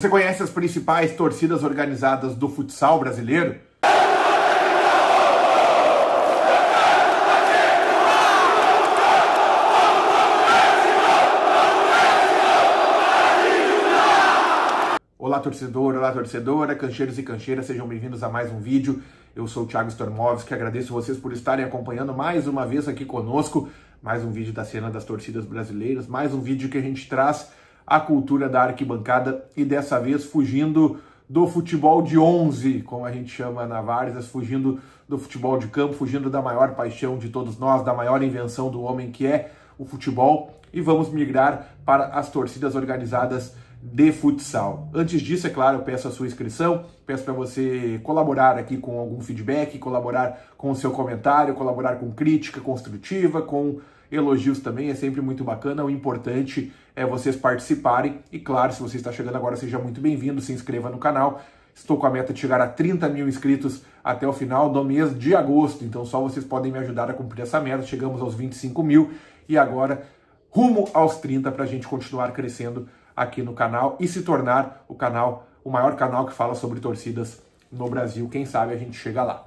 Você conhece as principais torcidas organizadas do futsal brasileiro? Olá torcedor, olá torcedora, cancheiros e cancheiras, sejam bem-vindos a mais um vídeo. Eu sou o Thiago Stormovski, agradeço vocês por estarem acompanhando mais uma vez aqui conosco, mais um vídeo da cena das torcidas brasileiras, mais um vídeo que a gente traz a cultura da arquibancada e dessa vez fugindo do futebol de 11, como a gente chama na Várzea, fugindo do futebol de campo, fugindo da maior paixão de todos nós, da maior invenção do homem que é o futebol, e vamos migrar para as torcidas organizadas de futsal. Antes disso, é claro, eu peço a sua inscrição, peço para você colaborar aqui com algum feedback, colaborar com o seu comentário, colaborar com crítica construtiva, com elogios também, é sempre muito bacana. O importante é vocês participarem e, claro, se você está chegando agora, seja muito bem-vindo, se inscreva no canal. Estou com a meta de chegar a 30 mil inscritos até o final do mês de agosto, então só vocês podem me ajudar a cumprir essa meta. Chegamos aos 25 mil e agora rumo aos 30 para a gente continuar crescendo aqui no canal e se tornar o maior canal que fala sobre torcidas no Brasil. Quem sabe a gente chega lá.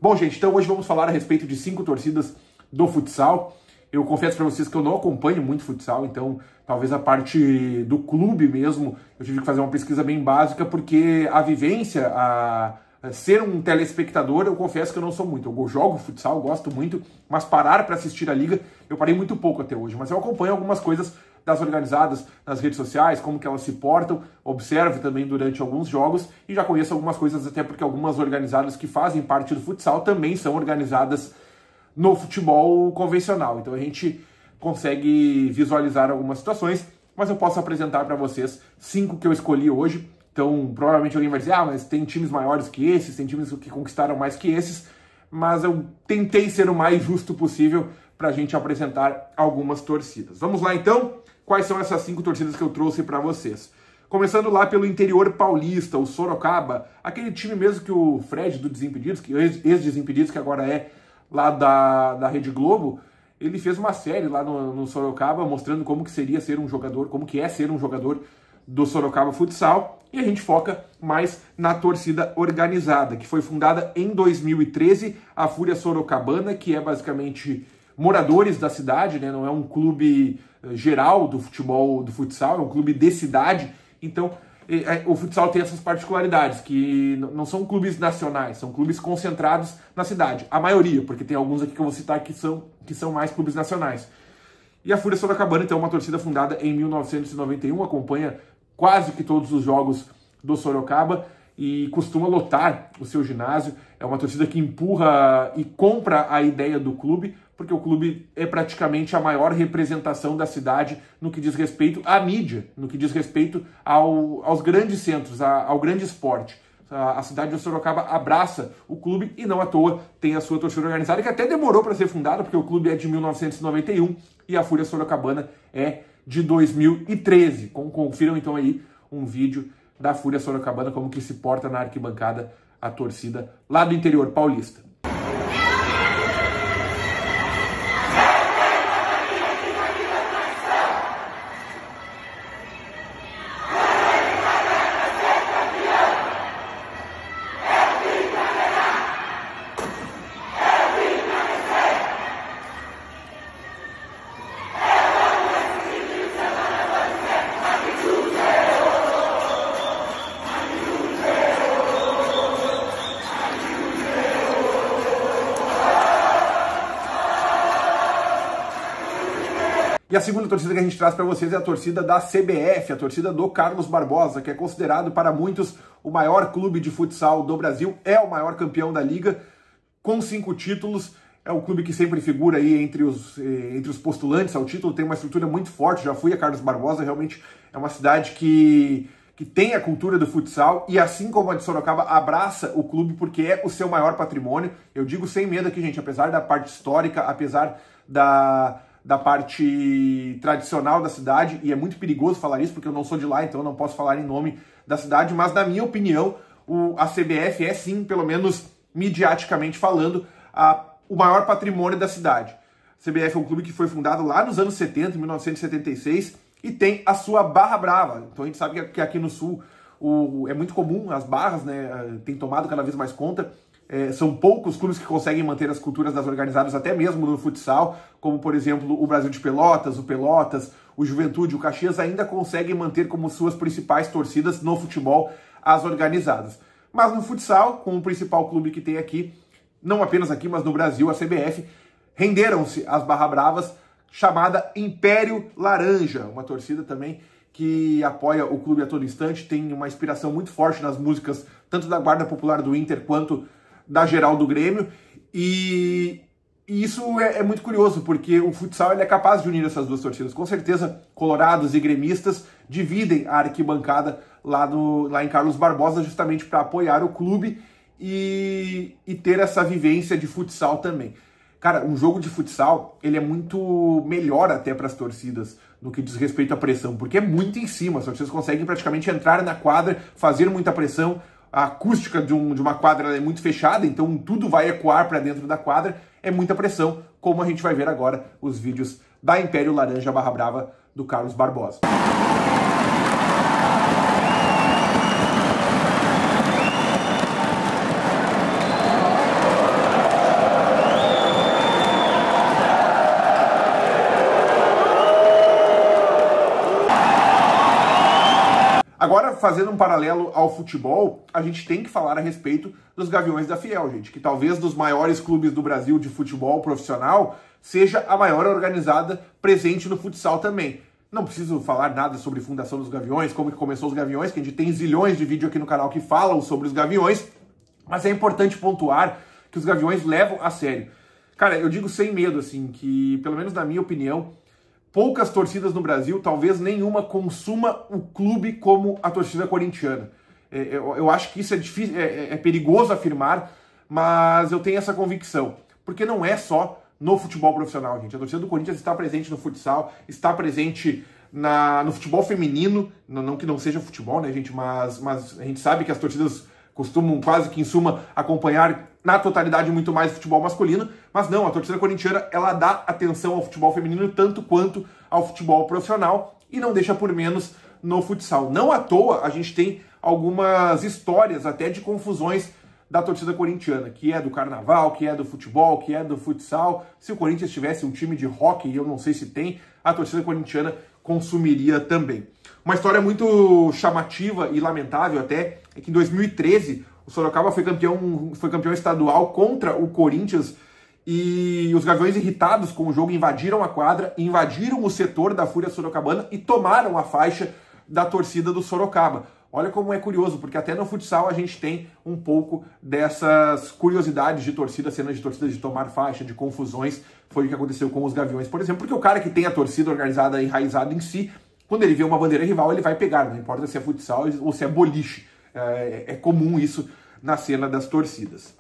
Bom, gente, então hoje vamos falar a respeito de 5 torcidas do futsal. Eu confesso para vocês que eu não acompanho muito futsal, então talvez a parte do clube mesmo, eu tive que fazer uma pesquisa bem básica, porque a vivência, a ser um telespectador, eu confesso que eu não sou muito. Eu jogo futsal, gosto muito, mas parar para assistir a liga, eu parei muito pouco até hoje. Mas eu acompanho algumas coisas das organizadas nas redes sociais, como que elas se portam, observo também durante alguns jogos e já conheço algumas coisas, até porque algumas organizadas que fazem parte do futsal também são organizadas no futebol convencional. Então a gente consegue visualizar algumas situações, mas eu posso apresentar para vocês 5 que eu escolhi hoje. Então provavelmente alguém vai dizer, mas tem times maiores que esses, tem times que conquistaram mais que esses, mas eu tentei ser o mais justo possível para a gente apresentar algumas torcidas. Vamos lá então? Quais são essas 5 torcidas que eu trouxe para vocês? Começando lá pelo interior paulista, o Sorocaba, aquele time mesmo que o Fred do Desimpedidos, que ex-Desimpedidos, que agora é lá da Rede Globo, ele fez uma série lá no Sorocaba mostrando como que seria ser um jogador, como que é ser um jogador do Sorocaba Futsal, e a gente foca mais na torcida organizada, que foi fundada em 2013, a Fúria Sorocabana, que é basicamente moradores da cidade, né? Não é um clube geral do futebol, do futsal, é um clube de cidade. Então o futsal tem essas particularidades, que não são clubes nacionais, são clubes concentrados na cidade, a maioria, porque tem alguns aqui que eu vou citar que são mais clubes nacionais. E a Fúria Sorocabana, então, é uma torcida fundada em 1991, acompanha quase que todos os jogos do Sorocaba e costuma lotar o seu ginásio. É uma torcida que empurra e compra a ideia do clube, porque o clube é praticamente a maior representação da cidade no que diz respeito à mídia, no que diz respeito aos grandes centros, ao grande esporte. A cidade de Sorocaba abraça o clube e não à toa tem a sua torcida organizada, que até demorou para ser fundada, porque o clube é de 1991 e a Fúria Sorocabana é de 2013. Confiram então aí um vídeo da Fúria Sorocabana, como que se porta na arquibancada a torcida lá do interior paulista. E a segunda torcida que a gente traz para vocês é a torcida da CBF, a torcida do Carlos Barbosa, que é considerado para muitos o maior clube de futsal do Brasil, é o maior campeão da liga, com 5 títulos, é o clube que sempre figura aí entre os postulantes ao título, tem uma estrutura muito forte, já fui a Carlos Barbosa, realmente é uma cidade que tem a cultura do futsal e, assim como a de Sorocaba, abraça o clube porque é o seu maior patrimônio. Eu digo sem medo aqui, gente, apesar da parte histórica, apesar da parte tradicional da cidade, e é muito perigoso falar isso porque eu não sou de lá, então eu não posso falar em nome da cidade, mas na minha opinião, a CBF é sim, pelo menos midiaticamente falando, o maior patrimônio da cidade. A CBF é um clube que foi fundado lá nos anos 70, em 1976, e tem a sua Barra Brava. Então a gente sabe que aqui no Sul é muito comum, as barras, né, tem tomado cada vez mais conta. São poucos clubes que conseguem manter as culturas das organizadas, até mesmo no futsal, como, por exemplo, o Brasil de Pelotas, o Pelotas, o Juventude, o Caxias, ainda conseguem manter como suas principais torcidas no futebol as organizadas. Mas no futsal, com o principal clube que tem aqui, não apenas aqui, mas no Brasil, a CBF, renderam-se as Barra Bravas, chamada Império Laranja, uma torcida também que apoia o clube a todo instante, tem uma inspiração muito forte nas músicas, tanto da Guarda Popular do Inter, quanto da geral do Grêmio, e isso é muito curioso, porque o futsal ele é capaz de unir essas duas torcidas. Com certeza, colorados e gremistas dividem a arquibancada lá em Carlos Barbosa, justamente para apoiar o clube e ter essa vivência de futsal também. Cara, um jogo de futsal, ele é muito melhor até para as torcidas no que diz respeito à pressão, porque é muito em cima, as torcidas conseguem praticamente entrar na quadra, fazer muita pressão. A acústica de uma quadra é muito fechada, então tudo vai ecoar para dentro da quadra, é muita pressão, como a gente vai ver agora os vídeos da Império Laranja Barra Brava do Carlos Barbosa. Agora, fazendo um paralelo ao futebol, a gente tem que falar a respeito dos Gaviões da Fiel, gente, que talvez dos maiores clubes do Brasil de futebol profissional, seja a maior organizada presente no futsal também. Não preciso falar nada sobre fundação dos Gaviões, como que começou os Gaviões, que a gente tem zilhões de vídeos aqui no canal que falam sobre os Gaviões, mas é importante pontuar que os Gaviões levam a sério. Cara, eu digo sem medo, assim, que, pelo menos na minha opinião, poucas torcidas no Brasil, talvez nenhuma, consuma o clube como a torcida corintiana. Eu acho que isso é difícil, é perigoso afirmar, mas eu tenho essa convicção. Porque não é só no futebol profissional, gente. A torcida do Corinthians está presente no futsal, está presente no futebol feminino, não que não seja futebol, né, gente, mas a gente sabe que as torcidas costumam quase que, em suma, acompanhar na totalidade muito mais o futebol masculino, mas não, a torcida corintiana, ela dá atenção ao futebol feminino tanto quanto ao futebol profissional e não deixa por menos no futsal. Não à toa a gente tem algumas histórias até de confusões da torcida corintiana, que é do carnaval, que é do futebol, que é do futsal. Se o Corinthians tivesse um time de hóquei, eu não sei se tem, a torcida corintiana consumiria também. Uma história muito chamativa e lamentável até é que em 2013 o Sorocaba foi campeão estadual contra o Corinthians e os Gaviões, irritados com o jogo, invadiram a quadra, invadiram o setor da Fúria Sorocabana e tomaram a faixa da torcida do Sorocaba. Olha como é curioso, porque até no futsal a gente tem um pouco dessas curiosidades de torcida, cenas de torcida de tomar faixa, de confusões. Foi o que aconteceu com os Gaviões, por exemplo, porque o cara que tem a torcida organizada, enraizada em si, quando ele vê uma bandeira rival, ele vai pegar, não importa se é futsal ou se é boliche. É comum isso na cena das torcidas.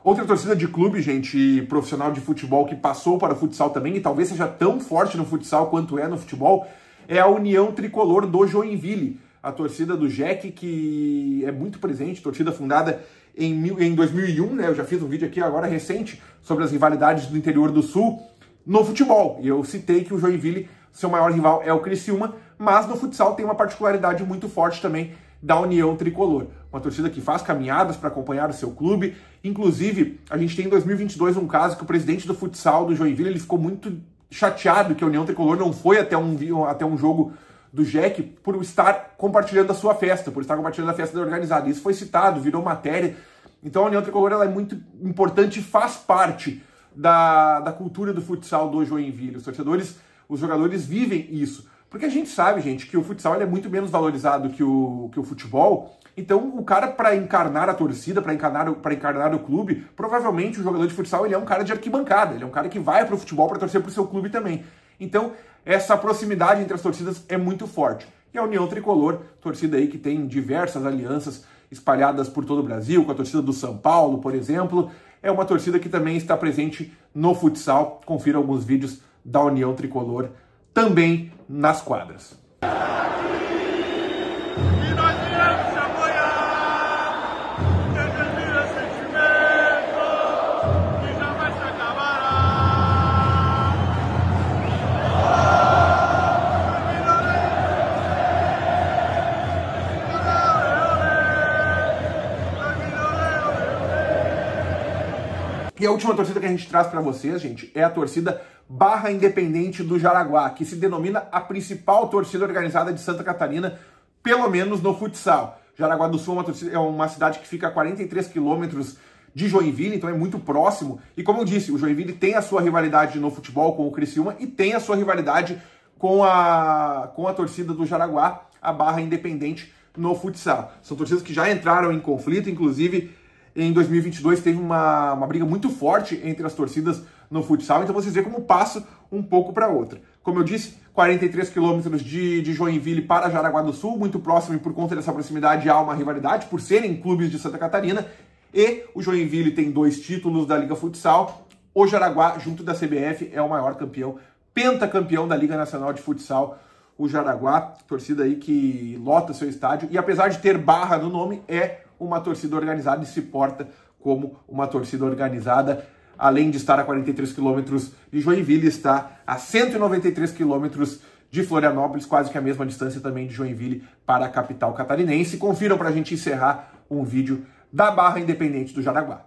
Outra torcida de clube, gente, profissional de futebol que passou para o futsal também, e talvez seja tão forte no futsal quanto é no futebol, é a União Tricolor do Joinville, a torcida do Jack, que é muito presente, torcida fundada em 2001, né? Eu já fiz um vídeo aqui agora recente sobre as rivalidades do interior do Sul no futebol, e eu citei que o Joinville, seu maior rival é o Criciúma, mas no futsal tem uma particularidade muito forte também da União Tricolor, uma torcida que faz caminhadas para acompanhar o seu clube. Inclusive, a gente tem em 2022 um caso que o presidente do futsal do Joinville, ele ficou muito chateado que a União Tricolor não foi até um jogo do Jack por estar compartilhando a sua festa, por estar compartilhando a festa da organizada. Isso foi citado, virou matéria. Então a União Tricolor, ela é muito importante e faz parte da cultura do futsal do Joinville. Os torcedores, os jogadores vivem isso. Porque a gente sabe, gente, que o futsal ele é muito menos valorizado que o futebol. Então, o cara, para encarnar a torcida, para encarnar o clube, provavelmente o jogador de futsal ele é um cara de arquibancada, ele é um cara que vai para o futebol para torcer para o seu clube também. Então, essa proximidade entre as torcidas é muito forte. E a União Tricolor, torcida aí que tem diversas alianças espalhadas por todo o Brasil, com a torcida do São Paulo, por exemplo, é uma torcida que também está presente no futsal. Confira alguns vídeos da União Tricolor também nas quadras. E a última torcida que a gente traz para vocês, gente, é a torcida Barra Independente do Jaraguá, que se denomina a principal torcida organizada de Santa Catarina, pelo menos no futsal. Jaraguá do Sul é uma cidade que fica a 43 quilômetros de Joinville, então é muito próximo. E como eu disse, o Joinville tem a sua rivalidade no futebol com o Criciúma e tem a sua rivalidade com a torcida do Jaraguá, a Barra Independente, no futsal. São torcidas que já entraram em conflito, inclusive em 2022 teve uma briga muito forte entre as torcidas no futsal, então vocês veem como passa um pouco para outra. Como eu disse, 43 quilômetros de Joinville para Jaraguá do Sul, muito próximo, e por conta dessa proximidade há uma rivalidade, por serem clubes de Santa Catarina, e o Joinville tem 2 títulos da Liga Futsal. O Jaraguá, junto da CBF, é o maior campeão, pentacampeão da Liga Nacional de Futsal. O Jaraguá, torcida aí que lota seu estádio, e apesar de ter Barra no nome, é uma torcida organizada e se porta como uma torcida organizada. Além de estar a 43 quilômetros de Joinville, está a 193 quilômetros de Florianópolis, quase que a mesma distância também de Joinville para a capital catarinense. Confiram para a gente encerrar um vídeo da Barra Independente do Jaraguá.